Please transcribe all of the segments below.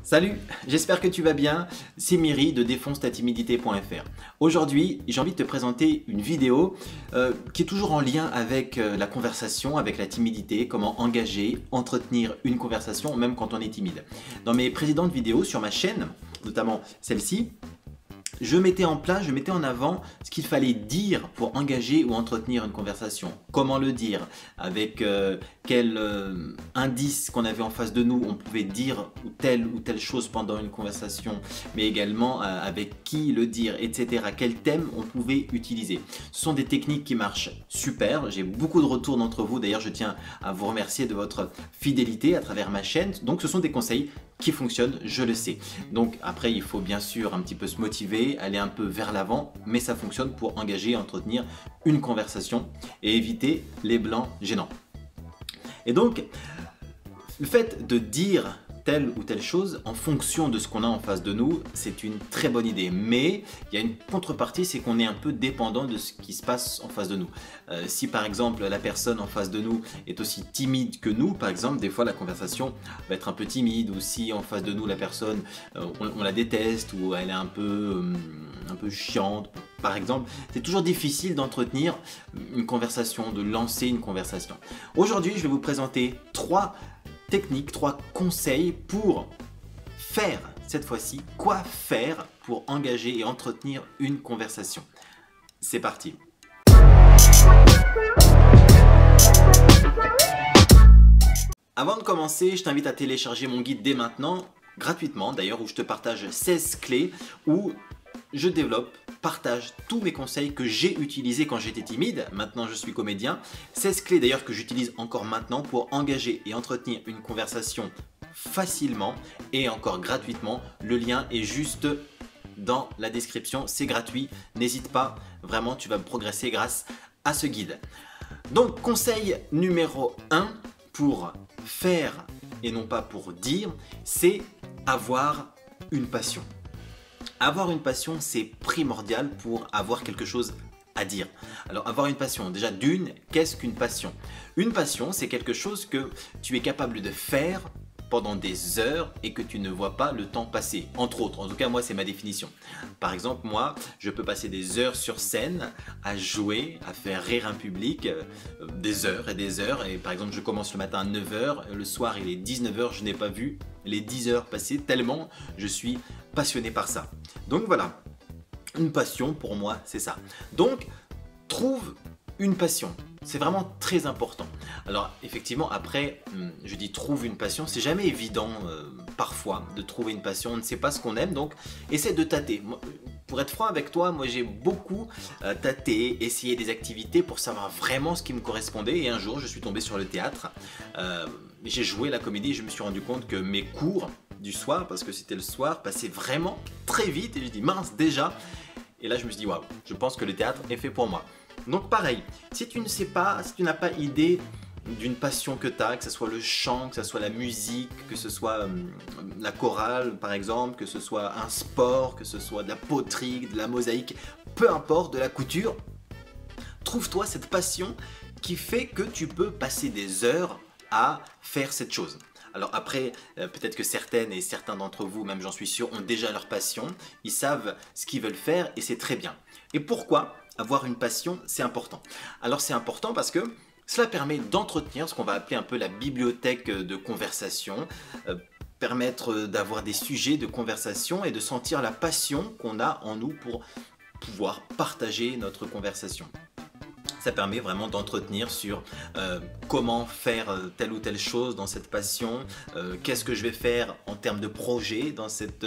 Salut, j'espère que tu vas bien, c'est Miri de défonce-ta-timidité.fr. Aujourd'hui, j'ai envie de te présenter une vidéo qui est toujours en lien avec la conversation, avec la timidité, comment engager, entretenir une conversation même quand on est timide. Dans mes précédentes vidéos sur ma chaîne, notamment celle-ci, je mettais en avant ce qu'il fallait dire pour engager ou entretenir une conversation. Comment le dire, avec quel indice qu'on avait en face de nous, on pouvait dire ou telle chose pendant une conversation, mais également avec qui le dire, etc. Quel thème on pouvait utiliser. Ce sont des techniques qui marchent super, j'ai beaucoup de retours d'entre vous, d'ailleurs je tiens à vous remercier de votre fidélité à travers ma chaîne. Donc ce sont des conseils qui fonctionne, je le sais. Donc après, il faut bien sûr un petit peu se motiver, aller un peu vers l'avant, mais ça fonctionne pour engager et entretenir une conversation et éviter les blancs gênants. Et donc, le fait de dire telle ou telle chose en fonction de ce qu'on a en face de nous, c'est une très bonne idée. Mais il y a une contrepartie, c'est qu'on est un peu dépendant de ce qui se passe en face de nous. Si par exemple la personne en face de nous est aussi timide que nous, par exemple, des fois la conversation va être un peu timide, ou si en face de nous la personne, on la déteste, ou elle est un peu chiante, par exemple, c'est toujours difficile d'entretenir une conversation, de lancer une conversation. Aujourd'hui, je vais vous présenter trois techniques, trois conseils pour faire, cette fois-ci, quoi faire pour engager et entretenir une conversation. C'est parti. Avant de commencer, je t'invite à télécharger mon guide dès maintenant, gratuitement d'ailleurs, où je te partage 16 clés, où je développe, partage tous mes conseils que j'ai utilisés quand j'étais timide. Maintenant je suis comédien. 16 clés d'ailleurs que j'utilise encore maintenant pour engager et entretenir une conversation facilement et encore gratuitement. Le lien est juste dans la description, c'est gratuit. N'hésite pas, vraiment tu vas progresser grâce à ce guide. Donc conseil numéro 1 pour faire et non pas pour dire, c'est avoir une passion. Avoir une passion, c'est primordial pour avoir quelque chose à dire. Alors avoir une passion, déjà d'une, qu'est-ce qu'une passion? Une passion, c'est quelque chose que tu es capable de faire pendant des heures et que tu ne vois pas le temps passer, entre autres. En tout cas, moi, c'est ma définition. Par exemple, moi, je peux passer des heures sur scène à jouer, à faire rire un public, des heures et des heures. Et par exemple, je commence le matin à 9 h, le soir, il est 19 h, je n'ai pas vu les 10 heures passer tellement je suis passionné par ça. Donc voilà, une passion pour moi, c'est ça. Donc, trouve une passion. C'est vraiment très important. Alors effectivement après, je dis trouve une passion, c'est jamais évident parfois de trouver une passion, on ne sait pas ce qu'on aime, donc essaie de tâter. Pour être franc avec toi, moi j'ai beaucoup tâté, essayé des activités pour savoir vraiment ce qui me correspondait, et un jour je suis tombé sur le théâtre, j'ai joué la comédie et je me suis rendu compte que mes cours du soir, parce que c'était le soir, passaient vraiment très vite et je dis mince déjà, et là je me suis dit waouh, je pense que le théâtre est fait pour moi. Donc pareil, si tu ne sais pas, si tu n'as pas idée d'une passion que tu as, que ce soit le chant, que ce soit la musique, que ce soit la chorale par exemple, que ce soit un sport, que ce soit de la poterie, de la mosaïque, peu importe, de la couture, trouve-toi cette passion qui fait que tu peux passer des heures à faire cette chose. Alors après, peut-être que certaines et certains d'entre vous, même j'en suis sûr, ont déjà leur passion, ils savent ce qu'ils veulent faire et c'est très bien. Et pourquoi avoir une passion, c'est important? Alors c'est important parce que cela permet d'entretenir ce qu'on va appeler un peu la bibliothèque de conversation, permettre d'avoir des sujets de conversation et de sentir la passion qu'on a en nous pour pouvoir partager notre conversation. Ça permet vraiment d'entretenir sur comment faire telle ou telle chose dans cette passion, qu'est-ce que je vais faire en termes de projet dans cette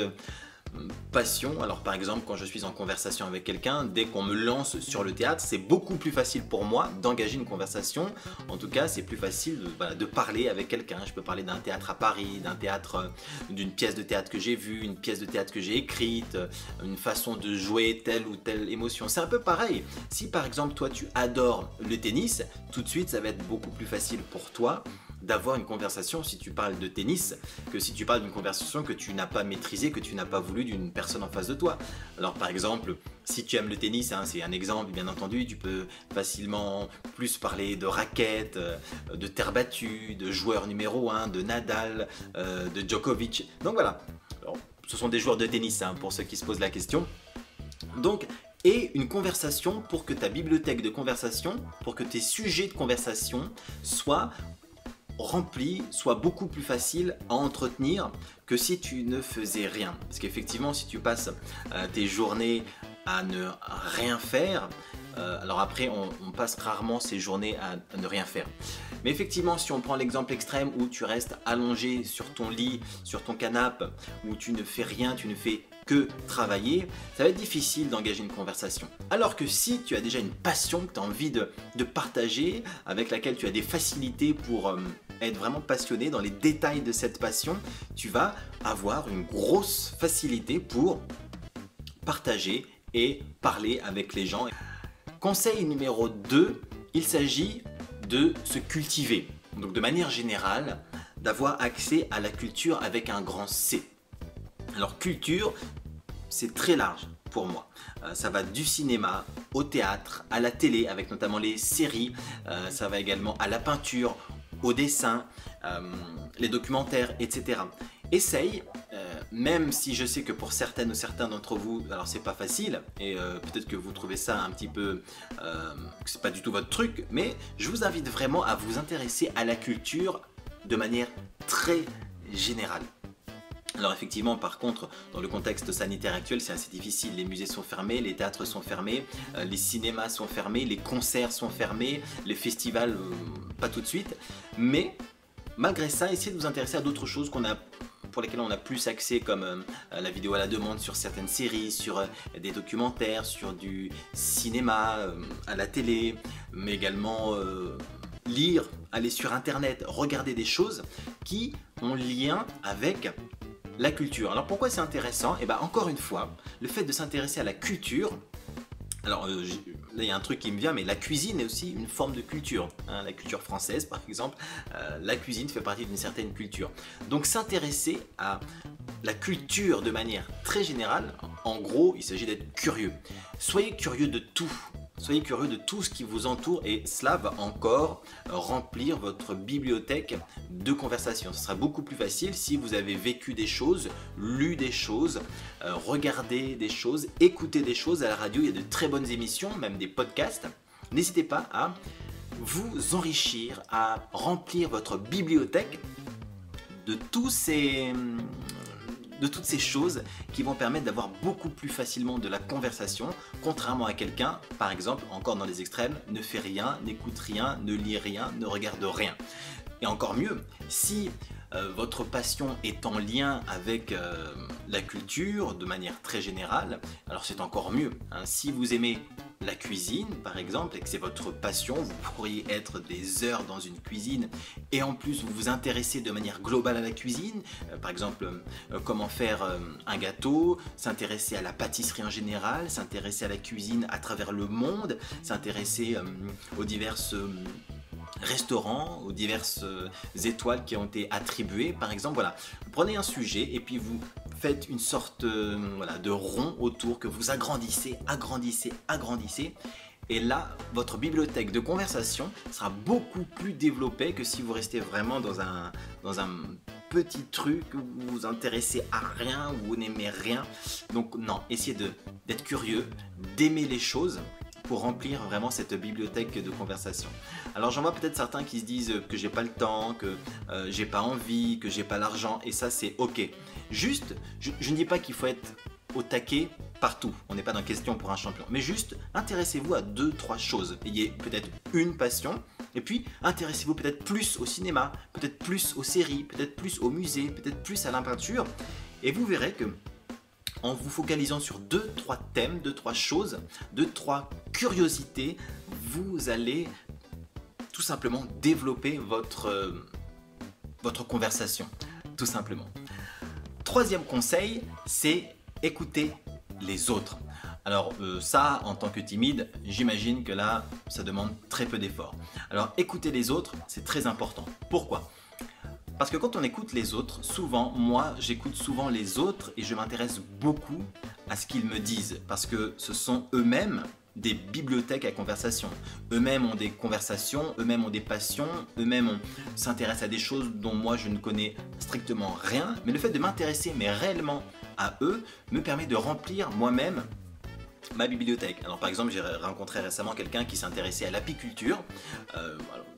passion. Alors par exemple, quand je suis en conversation avec quelqu'un, dès qu'on me lance sur le théâtre, c'est beaucoup plus facile pour moi d'engager une conversation. En tout cas, c'est plus facile de parler avec quelqu'un. Je peux parler d'un théâtre à Paris, d'un théâtre, d'une pièce de théâtre que j'ai vue, une pièce de théâtre que j'ai écrite, une façon de jouer telle ou telle émotion. C'est un peu pareil. Si par exemple, toi, tu adores le tennis, tout de suite, ça va être beaucoup plus facile pour toi d'avoir une conversation si tu parles de tennis que si tu parles d'une conversation que tu n'as pas maîtrisée, que tu n'as pas voulu d'une personne en face de toi. Alors par exemple, si tu aimes le tennis, hein, c'est un exemple bien entendu, tu peux facilement plus parler de raquettes, de terre battue, de joueur numéro 1, de Nadal, de Djokovic. Donc voilà, ce sont des joueurs de tennis, hein, pour ceux qui se posent la question. Donc, et une conversation pour que ta bibliothèque de conversation, pour que tes sujets de conversation soient remplis, soient beaucoup plus faciles à entretenir que si tu ne faisais rien. Parce qu'effectivement, si tu passes tes journées à ne rien faire, alors après on passe rarement ces journées à ne rien faire. Mais effectivement, si on prend l'exemple extrême où tu restes allongé sur ton lit, sur ton canapé, où tu ne fais rien, tu ne fais que travailler, ça va être difficile d'engager une conversation. Alors que si tu as déjà une passion que tu as envie de partager, avec laquelle tu as des facilités pour être vraiment passionné dans les détails de cette passion, tu vas avoir une grosse facilité pour partager et parler avec les gens. Conseil numéro 2, il s'agit de se cultiver. Donc de manière générale, d'avoir accès à la culture avec un grand C. Alors culture, c'est très large pour moi. Ça va du cinéma au théâtre, à la télé, avec notamment les séries. Ça va également à la peinture, au dessin, les documentaires, etc. Essaye, même si je sais que pour certaines ou certains d'entre vous, alors c'est pas facile, et peut-être que vous trouvez ça un petit peu, que c'est pas du tout votre truc, mais je vous invite vraiment à vous intéresser à la culture de manière très générale. Alors effectivement, par contre, dans le contexte sanitaire actuel, c'est assez difficile. Les musées sont fermés, les théâtres sont fermés, les cinémas sont fermés, les concerts sont fermés, les festivals, pas tout de suite. Mais malgré ça, essayez de vous intéresser à d'autres choses pour lesquelles on a plus accès, comme la vidéo à la demande sur certaines séries, sur des documentaires, sur du cinéma, à la télé, mais également lire, aller sur internet, regarder des choses qui ont lien avec la culture. Alors pourquoi c'est intéressant? Et bien encore une fois, le fait de s'intéresser à la culture, alors là il y a un truc qui me vient, mais la cuisine est aussi une forme de culture, hein. La culture française par exemple, la cuisine fait partie d'une certaine culture. Donc s'intéresser à la culture de manière très générale, en gros il s'agit d'être curieux. Soyez curieux de tout. Soyez curieux de tout ce qui vous entoure et cela va encore remplir votre bibliothèque de conversation. Ce sera beaucoup plus facile si vous avez vécu des choses, lu des choses, regardé des choses, écouté des choses à la radio. Il y a de très bonnes émissions, même des podcasts. N'hésitez pas à vous enrichir, à remplir votre bibliothèque de toutes ces choses qui vont permettre d'avoir beaucoup plus facilement de la conversation, contrairement à quelqu'un, par exemple, encore dans les extrêmes, ne fait rien, n'écoute rien, ne lit rien, ne regarde rien. Et encore mieux, si votre passion est en lien avec la culture de manière très générale, alors c'est encore mieux, hein. Si vous aimez la cuisine par exemple et que c'est votre passion, vous pourriez être des heures dans une cuisine et en plus vous vous intéressez de manière globale à la cuisine, par exemple comment faire un gâteau, s'intéresser à la pâtisserie en général, s'intéresser à la cuisine à travers le monde, s'intéresser aux diverses restaurants, aux diverses étoiles qui ont été attribuées par exemple. Voilà, vous prenez un sujet et puis vous faites une sorte voilà, de rond autour que vous agrandissez, et là votre bibliothèque de conversation sera beaucoup plus développée que si vous restez vraiment dans un petit truc où vous vous intéressez à rien, où vous n'aimez rien. Donc non, essayez d'être curieux, d'aimer les choses pour remplir vraiment cette bibliothèque de conversation. Alors j'en vois peut-être certains qui se disent que j'ai pas le temps, que j'ai pas envie, que j'ai pas l'argent, et ça c'est ok. Juste, je ne dis pas qu'il faut être au taquet partout, on n'est pas dans question pour un champion, mais juste intéressez-vous à 2-3 choses. Ayez peut-être une passion, et puis intéressez-vous peut-être plus au cinéma, peut-être plus aux séries, peut-être plus au musée, peut-être plus à la peinture, et vous verrez que en vous focalisant sur 2-3 thèmes, 2-3 choses, 2-3 curiosités, vous allez tout simplement développer votre conversation, tout simplement. Troisième conseil, c'est écouter les autres. Alors ça, en tant que timide, j'imagine que là, ça demande très peu d'efforts. Alors écouter les autres, c'est très important. Pourquoi ? Parce que quand on écoute les autres, souvent, moi j'écoute souvent les autres et je m'intéresse beaucoup à ce qu'ils me disent. Parce que ce sont eux-mêmes des bibliothèques à conversation. Eux-mêmes ont des conversations, eux-mêmes ont des passions, eux-mêmes s'intéressent à des choses dont moi je ne connais strictement rien. Mais le fait de m'intéresser mais réellement à eux me permet de remplir moi-même ma bibliothèque. Alors par exemple, j'ai rencontré récemment quelqu'un qui s'intéressait à l'apiculture.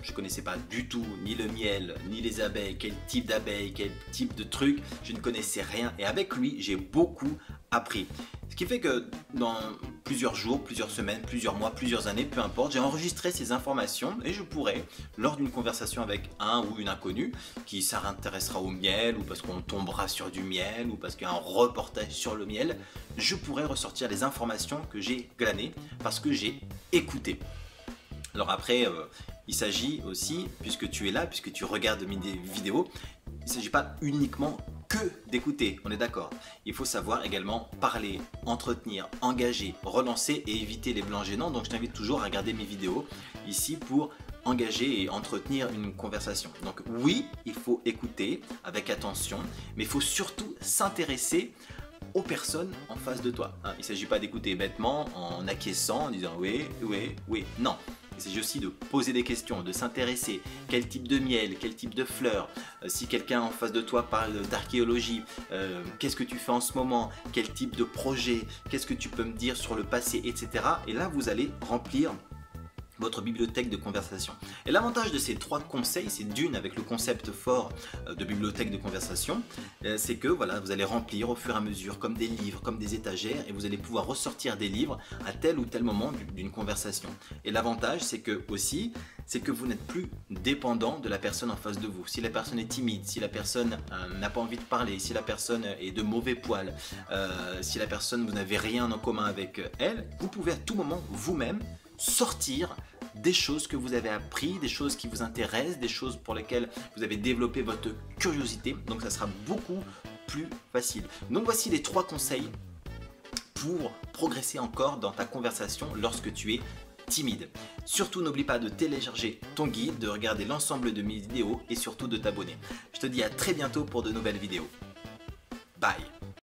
Je connaissais pas du tout ni le miel, ni les abeilles, quel type d'abeilles, quel type de trucs. Je ne connaissais rien et avec lui, j'ai beaucoup appris. Ce qui fait que dans plusieurs jours, plusieurs semaines, plusieurs mois, plusieurs années, peu importe, j'ai enregistré ces informations et je pourrais, lors d'une conversation avec un ou une inconnue qui s'intéressera au miel ou parce qu'on tombera sur du miel ou parce qu'il y a un reportage sur le miel, je pourrais ressortir les informations que j'ai glanées parce que j'ai écouté. Alors après, il s'agit aussi, puisque tu es là, puisque tu regardes mes vidéos, il ne s'agit pas uniquement que d'écouter, on est d'accord. Il faut savoir également parler, entretenir, engager, relancer et éviter les blancs gênants. Donc je t'invite toujours à regarder mes vidéos ici pour engager et entretenir une conversation. Donc oui, il faut écouter avec attention, mais il faut surtout s'intéresser aux personnes en face de toi. Il ne s'agit pas d'écouter bêtement en acquiesçant, en disant oui, oui, oui. Non. Il s'agit aussi de poser des questions, de s'intéresser. Quel type de miel, quel type de fleurs, si quelqu'un en face de toi parle d'archéologie, qu'est-ce que tu fais en ce moment, quel type de projet, qu'est-ce que tu peux me dire sur le passé, etc. Et là, vous allez remplir votre bibliothèque de conversation. Et l'avantage de ces 3 conseils, c'est d'une, avec le concept fort de bibliothèque de conversation, c'est que voilà, vous allez remplir au fur et à mesure comme des livres, comme des étagères, et vous allez pouvoir ressortir des livres à tel ou tel moment d'une conversation. Et l'avantage, c'est que aussi, c'est que vous n'êtes plus dépendant de la personne en face de vous. Si la personne est timide, si la personne n'a pas envie de parler, si la personne est de mauvais poil, si la personne, vous n'avez rien en commun avec elle, vous pouvez à tout moment vous-même sortir des choses que vous avez appris, des choses qui vous intéressent, des choses pour lesquelles vous avez développé votre curiosité. Donc ça sera beaucoup plus facile. Donc voici les 3 conseils pour progresser encore dans ta conversation lorsque tu es timide. Surtout n'oublie pas de télécharger ton guide, de regarder l'ensemble de mes vidéos et surtout de t'abonner. Je te dis à très bientôt pour de nouvelles vidéos. Bye.